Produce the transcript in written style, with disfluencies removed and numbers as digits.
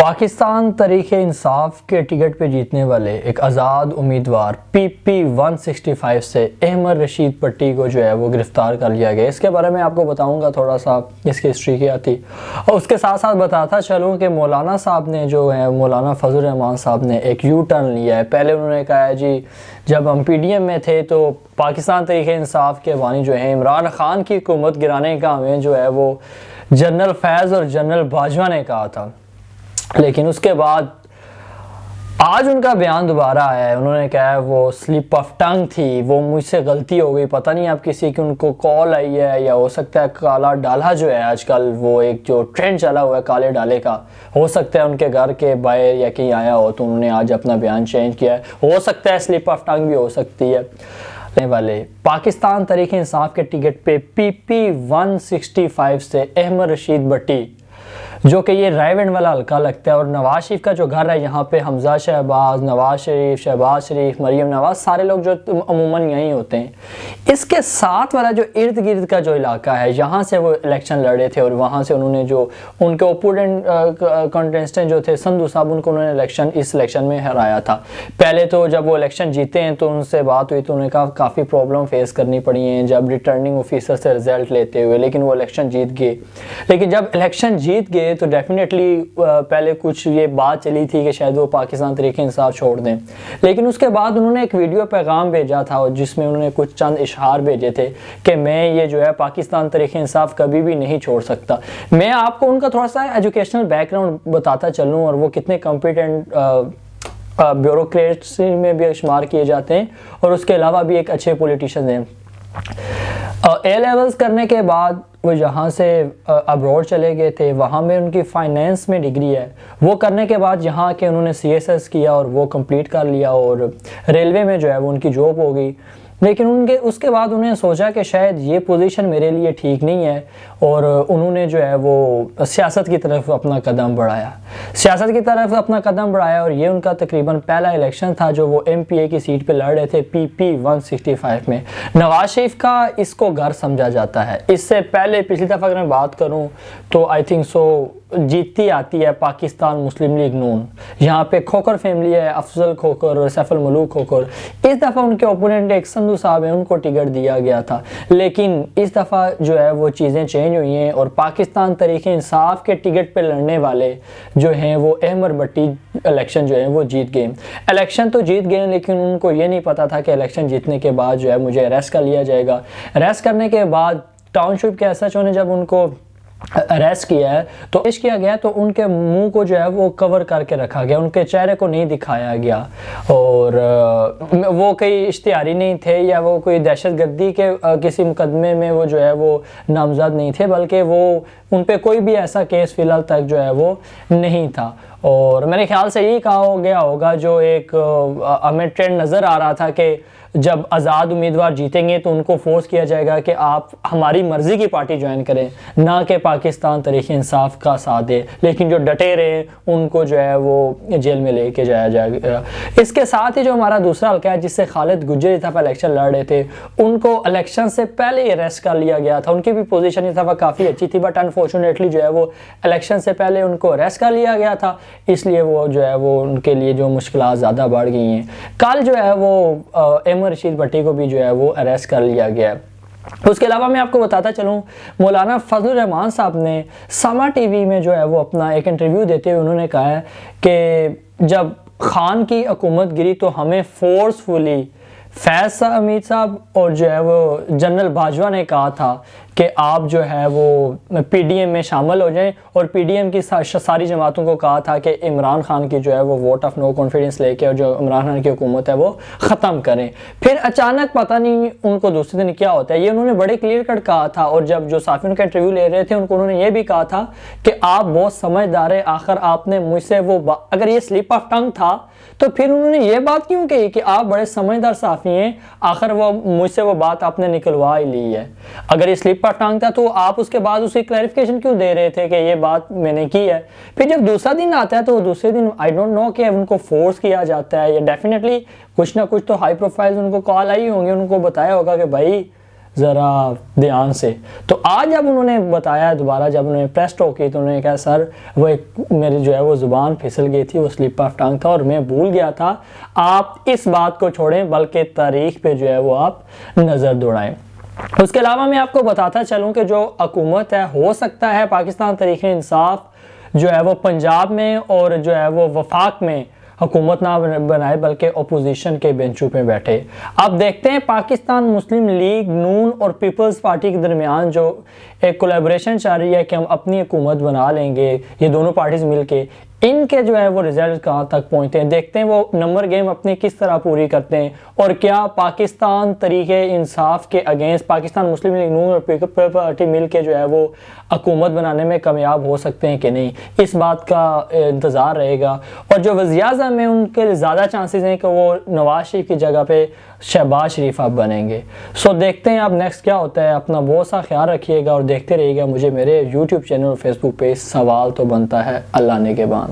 पाकिस्तान तरीके इंसाफ के टिकट पे जीतने वाले एक आज़ाद उम्मीदवार PP 165 से अहमद रशीद पट्टी को जो है वो गिरफ़्तार कर लिया गया। इसके बारे में आपको बताऊंगा थोड़ा सा इसकी हिस्ट्री क्या थी, और उसके साथ साथ बताता चलूँ कि मौलाना साहब ने जो है मौलाना फजल रहमान साहब ने एक यू टर्न लिया है। पहले उन्होंने कहा है जी जब हम PDM में थे तो पाकिस्तान तरीके इंसाफ के बानी जो है इमरान खान की हुकूमत गिराने का हमें जो है वो जनरल फैज़ और जनरल बाजवा ने कहा था, लेकिन उसके बाद आज उनका बयान दोबारा आया है। उन्होंने कहा है वो स्लिप ऑफ टंग थी, वो मुझसे गलती हो गई। पता नहीं आप किसी की उनको कॉल आई है या हो सकता है काला डाला जो है आजकल वो एक जो ट्रेंड चला हुआ है काले डाले का, हो सकता है उनके घर के बाहर या कहीं आया हो तो उन्होंने आज अपना बयान चेंज किया है। हो सकता है स्लिप ऑफ टंग भी हो सकती है। वाले पाकिस्तान तरीके इंसाफ के टिकट पे PP 165 से अहमद रशीद भट्टी जो कि ये रायवेंड वाला हल्का लगता है, और नवाज शरीफ का जो घर है यहाँ पे हमजा शहबाज, नवाज शरीफ, शहबाज शरीफ, मरीम नवाज सारे लोग जो अमूमन यहीं होते हैं। इसके साथ वाला जो इर्द गिर्द का जो इलाका है यहाँ से वो इलेक्शन लड़े थे और वहाँ से उन्होंने जो उनके ओपोनेंट कंटेस्टेंट जो थे संधू साहब उनको उन्होंने इस इलेक्शन में हराया था। पहले तो जब वो इलेक्शन जीते हैं तो उनसे बात हुई तो उन्हें कहा काफ़ी प्रॉब्लम फेस करनी पड़ी हैं जब रिटर्निंग ऑफिसर से रिजल्ट लेते हुए, लेकिन वो इलेक्शन जीत गए। लेकिन जब इलेक्शन जीत गए तो डेफिनेटली पहले कुछ ये बात चली थी कि शायद वो पाकिस्तान तरीके इंसाफ छोड़ दें, लेकिन उसके बाद उन्होंने एक वीडियो पैगाम भेजा था और जिसमें उन्होंने कुछ चंद इशहार भेजे थे कि मैं ये जो है पाकिस्तान तरीके इंसाफ कभी भी नहीं छोड़ सकता। मैं आपको उनका थोड़ा सा एजुकेशनल बैकग्राउंड बताता चलूँ और वो कितने कॉम्पिटेंट ब्यूरोक्रेसी में भी शुमार किए जाते हैं और उसके अलावा भी एक अच्छे पॉलिटिशियन हैं। A लेवल्स करने के बाद वो जहाँ से अब्रॉड चले गए थे, वहाँ में उनकी फाइनेंस में डिग्री है। वो करने के बाद यहाँ के उन्होंने CSS किया और वो कंप्लीट कर लिया और रेलवे में जो है वो उनकी जॉब हो गई। लेकिन उसके बाद उन्हें सोचा कि शायद ये पोजीशन मेरे लिए ठीक नहीं है और उन्होंने जो है वो सियासत की तरफ अपना कदम बढ़ाया और ये उनका तकरीबन पहला इलेक्शन था जो वो MPA की सीट पे लड़ रहे थे PP 165 में। नवाज शरीफ का इसको घर समझा जाता है। इससे पहले पिछली दफ़ा अगर मैं बात करूं तो आई थिंक सो जीतती आती है पाकिस्तान मुस्लिम लीग नून। यहाँ पे खोखर फैमिली है, अफजल खोखर और सैफुल मलूक खोखर। इस दफ़ा उनके ओपोनेंट एक संधू साहब है, उनको टिकट दिया गया था, लेकिन इस दफ़ा जो है वो चीज़ें चेंज हुई हैं और पाकिस्तान तरीके इंसाफ के टिकट पे लड़ने वाले जो हैं वो अहमद भट्टी इलेक्शन जो है वो जीत गए। इलेक्शन तो जीत गए लेकिन उनको ये नहीं पता था कि इलेक्शन जीतने के बाद जो है मुझे अरेस्ट कर लिया जाएगा। अरेस्ट करने के बाद टाउनशिप के SHO ने जब उनको अरेस्ट किया है तो पेश किया गया तो उनके मुंह को जो है वो कवर करके रखा गया, उनके चेहरे को नहीं दिखाया गया और वो कोई इश्तिहारी नहीं थे या वो कोई दहशतगर्दी के किसी मुकदमे में वो जो है वो नामजद नहीं थे, बल्कि वो उन पे कोई भी ऐसा केस फिलहाल तक जो है वो नहीं था। और मेरे ख्याल से यही कहा गया होगा जो एक हमें ट्रेंड नज़र आ रहा था कि जब आज़ाद उम्मीदवार जीतेंगे तो उनको फोर्स किया जाएगा कि आप हमारी मर्ज़ी की पार्टी ज्वाइन करें, ना कि पाकिस्तान तरीके इंसाफ का साथ दे, लेकिन जो डटे रहे उनको जो है वो जेल में लेके जाया जाएगा। इसके साथ ही जो हमारा दूसरा हल्का है जिससे खालिद गुज्जर इस दफ़ा इलेक्शन लड़ रहे थे, उनको इलेक्शन से पहले ही अरेस्ट कर लिया गया था। उनकी भी पोजीशन इस दफ़ा काफ़ी अच्छी थी बट अनफॉर्चुनेटली जो है वो इलेक्शन से पहले उनको अरेस्ट कर लिया गया था, इसलिए वो जो है वो उनके लिए जो मुश्किलात ज़्यादा बढ़ गई हैं। कल जो है वो अहमद रशीद भट्टी को भी जो है वो अरेस्ट कर लिया गया है। उसके अलावा मैं आपको बताता चलूँ मौलाना फजल रहमान साहब ने सामा TV में जो है वो अपना एक इंटरव्यू देते हुए उन्होंने कहा है कि जब खान की हुकूमत गिरी तो हमें फोर्सफुली फैज़ अमीर साहब और जो है वो जनरल बाजवा ने कहा था कि आप जो है वो PDM में शामिल हो जाएं और PDM की सारी जमातों को कहा था कि इमरान खान की जो है वो वोट ऑफ नो कॉन्फिडेंस लेके और जो इमरान खान की हुकूमत है वो ख़त्म करें। फिर अचानक पता नहीं उनको दूसरे दिन क्या होता है, ये उन्होंने बड़े क्लियर कट कहा था। और जब जो साफियों का इंटरव्यू ले रहे थे उन्होंने ये भी कहा था कि आप बहुत समझदार है, आखिर आपने मुझसे वो अगर ये स्लिप ऑफ टंग था तो फिर उन्होंने ये बात क्यों कही कि आप बड़े समझदार साफ़ी हैं, आखिर वो मुझसे वो बात आपने निकलवा ही ली है। अगर ये स्लिप ऑफ टंग था तो आप उसके बाद उसकी क्लैरिफिकेशन क्यों दे रहे थे कि ये बात मैंने की है। फिर जब दूसरा दिन आता है तो दूसरे दिन आई डोंट नो कि उनको फोर्स किया जाता है या डेफिनेटली कुछ ना कुछ तो हाई प्रोफाइल्स उनको कॉल आई होंगी, उनको बताया होगा कि भाई ज़रा ध्यान से। तो आज जब उन्होंने बताया दोबारा, जब उन्होंने प्रेस टॉक की, तो उन्होंने कहा सर वो एक मेरी जो है वो ज़ुबान फिसल गई थी, वो स्लिप ऑफ टंग था और मैं भूल गया था। आप इस बात को छोड़ें बल्कि तारीख पे जो है वो आप नज़र दौड़ाएं। उसके अलावा मैं आपको बताता चलूँ कि जो हुकूमत है, हो सकता है पाकिस्तान तहरीक-ए-इंसाफ जो है वो पंजाब में और जो है वो वफाक में हुकूमत ना बनाए बल्कि अपोजिशन के बेंचों पे बैठे। अब देखते हैं पाकिस्तान मुस्लिम लीग, नून और पीपल्स पार्टी के दरमियान जो एक कोलैबोरेशन चल रही है कि हम अपनी हुकूमत बना लेंगे, ये दोनों पार्टीज मिलके, इनके जो है वो रिजल्ट कहाँ तक पहुँचते हैं, देखते हैं वो नंबर गेम अपनी किस तरह पूरी करते हैं और क्या पाकिस्तान तरीके इंसाफ के अगेंस्ट पाकिस्तान मुस्लिम लीग, नून और पीपल्स पार्टी मिल के जो है वो हुकूमत बनाने में कामयाब हो सकते हैं कि नहीं, इस बात का इंतज़ार रहेगा। और जो वज़ीर-ए-आज़म हैं उनके ज़्यादा चांसेस हैं कि वो नवाज शरीफ की जगह पे शहबाज शरीफ आप बनेंगे। सो देखते हैं अब नेक्स्ट क्या होता है। अपना बहुत सा ख्याल रखिएगा और देखते रहिएगा मुझे मेरे यूट्यूब चैनल और फेसबुक पे। सवाल तो बनता है अल्लाह ने के बाद।